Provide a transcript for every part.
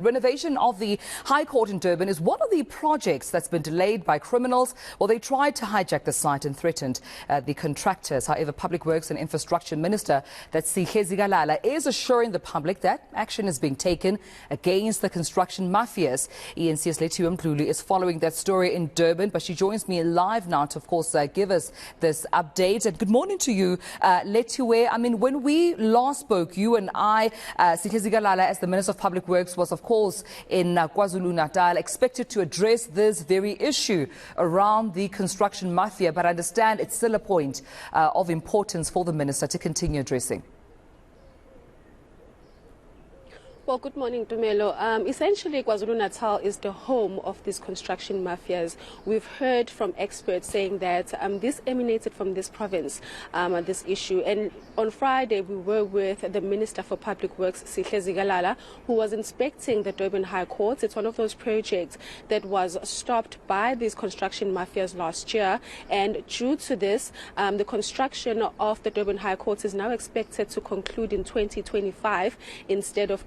Renovation of the High Court in Durban is one of the projects that's been delayed by criminals. Well, they tried to hijack the site and threatened the contractors. However, Public Works and Infrastructure Minister Lethiwe Mdluli is assuring the public that action is being taken against the construction mafias. eNCA's Lethiwe Mdluli is following that story in Durban, but she joins me live now to, of course, give us this update. And good morning to you, Lethiwe. I mean, when we last spoke, you and I, Lethiwe Mdluli, as the Minister of Public Works, was, of course, in KwaZulu-Natal, expected to address this very issue around the construction mafia, but I understand it's still a point of importance for the Minister to continue addressing. Well, good morning, Dumelo. Essentially, KwaZulu-Natal is the home of these construction mafias. We've heard from experts saying that this emanated from this province, this issue. And on Friday, we were with the Minister for Public Works, Lethiwe Mdluli, who was inspecting the Durban High Court. It's one of those projects that was stopped by these construction mafias last year. And due to this, the construction of the Durban High Court is now expected to conclude in 2025 instead of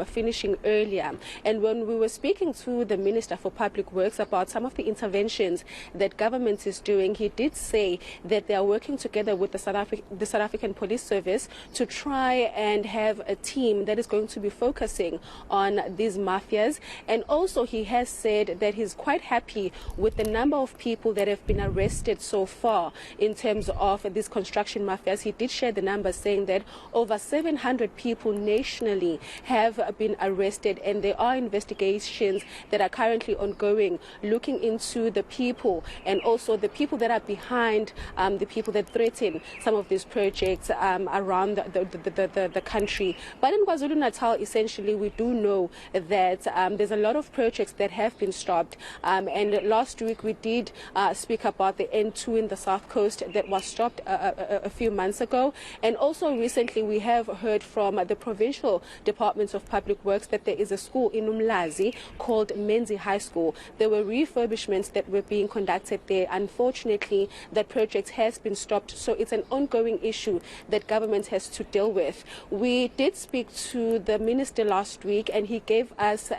finishing earlier. And when we were speaking to the Minister for Public Works about some of the interventions that government is doing, he did say that they are working together with the South African Police Service to try and have a team that is going to be focusing on these mafias. And also he has said that he's quite happy with the number of people that have been arrested so far in terms of these construction mafias. He did share the numbers, saying that over 700 people nationally have been arrested, and there are investigations that are currently ongoing looking into the people and also the people that are behind the people that threaten some of these projects around the country. But in KwaZulu-Natal, essentially, we do know that there's a lot of projects that have been stopped, and last week we did speak about the N2 in the South Coast that was stopped a few months ago. And also recently we have heard from the provincial departments of Public Works that there is a school in Umlazi called Menzi High School. There were refurbishments that were being conducted there. Unfortunately, that project has been stopped, so it's an ongoing issue that government has to deal with. We did speak to the minister last week, and he gave us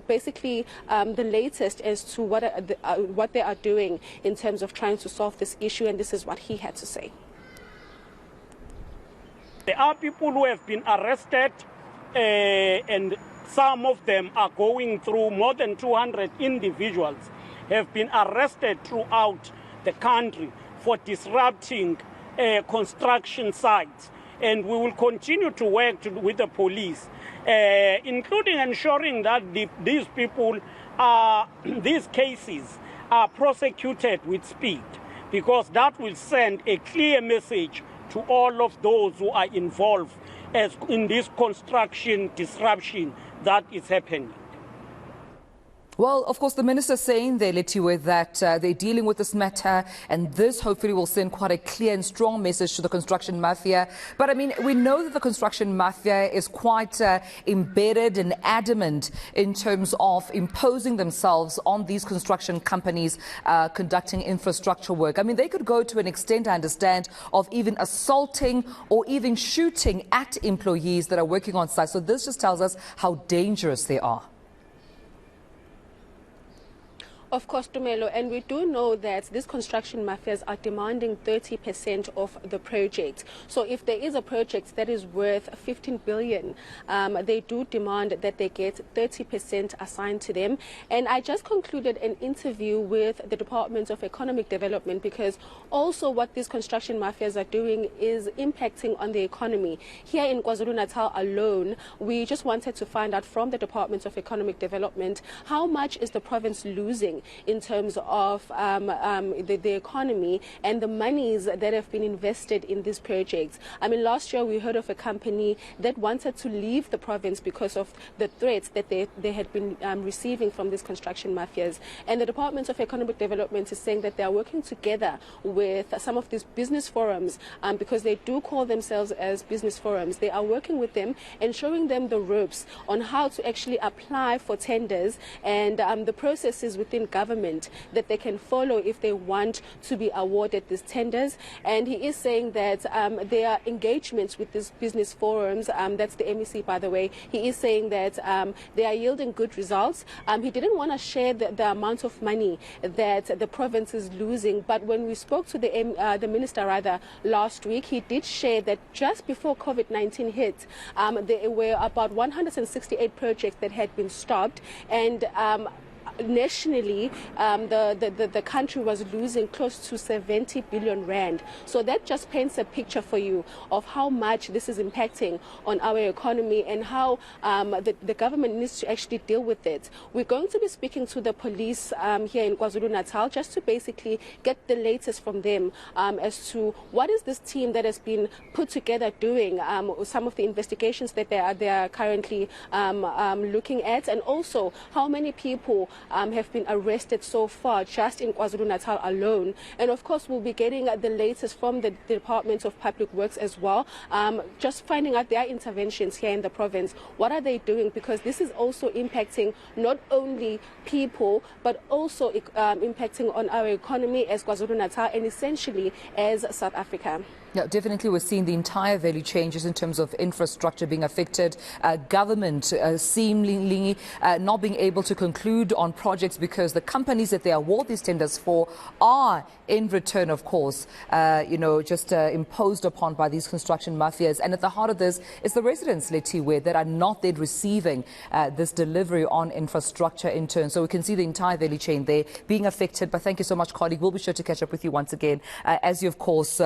basically the latest as to what they are doing in terms of trying to solve this issue, and this is what he had to say. There are people who have been arrested, and some of them are going through. More than 200 individuals have been arrested throughout the country for disrupting construction sites. And we will continue to work with the police, including ensuring that these cases are prosecuted with speed, because that will send a clear message to all of those who are involved in this construction disruption that is happening. Well, of course, the minister saying there, Lethiwe, that they're dealing with this matter, and this hopefully will send quite a clear and strong message to the construction mafia. But I mean, we know that the construction mafia is quite embedded and adamant in terms of imposing themselves on these construction companies conducting infrastructure work. I mean, they could go to an extent, I understand, of even assaulting or even shooting at employees that are working on site. So this just tells us how dangerous they are. Of course, Dumelo, and we do know that these construction mafias are demanding 30% of the project. So if there is a project that is worth 15 billion, they do demand that they get 30% assigned to them. And I just concluded an interview with the Department of Economic Development, because also what these construction mafias are doing is impacting on the economy. Here in KwaZulu-Natal alone, we just wanted to find out from the Department of Economic Development how much is the province losing in terms of the economy and the monies that have been invested in these projects. I mean, last year we heard of a company that wanted to leave the province because of the threats that they had been receiving from these construction mafias. And the Department of Economic Development is saying that they are working together with some of these business forums, because they do call themselves as business forums. They are working with them and showing them the ropes on how to actually apply for tenders and the processes within African government that they can follow if they want to be awarded these tenders. And he is saying that their engagements with these business forums, that's the MEC by the way, he is saying that they are yielding good results. He didn't want to share the amount of money that the province is losing, but when we spoke to the minister last week, he did share that just before COVID-19 hit, there were about 168 projects that had been stopped, and nationally, the country was losing close to 70 billion rand. So that just paints a picture for you of how much this is impacting on our economy and how the government needs to actually deal with it. We're going to be speaking to the police here in KwaZulu-Natal just to basically get the latest from them as to what is this team that has been put together doing, some of the investigations that they are currently looking at, and also how many people have been arrested so far just in KwaZulu-Natal alone. And of course we'll be getting the latest from the Department of Public Works as well, just finding out their interventions here in the province. What are they doing? Because this is also impacting not only people but also impacting on our economy as KwaZulu-Natal and essentially as South Africa. Yeah, definitely we're seeing the entire value changes in terms of infrastructure being affected, government seemingly not being able to conclude on projects because the companies that they award these tenders for are in return, of course, just imposed upon by these construction mafias. And at the heart of this is the residents, Lethiwe, that are not then receiving this delivery on infrastructure in turn. So we can see the entire value chain there being affected. But thank you so much, colleague. We'll be sure to catch up with you once again as you, of course,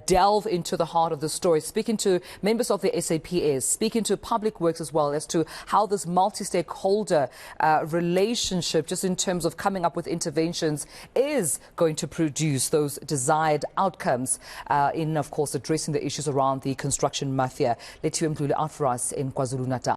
delve into the heart of the story, speaking to members of the SAPS, speaking to Public Works as well as to how this multi-stakeholder relationship, just in terms of coming up with interventions, is going to produce those desired outcomes in, of course, addressing the issues around the construction mafia. Lethiwe Mdluli out for us in KwaZulu-Natal.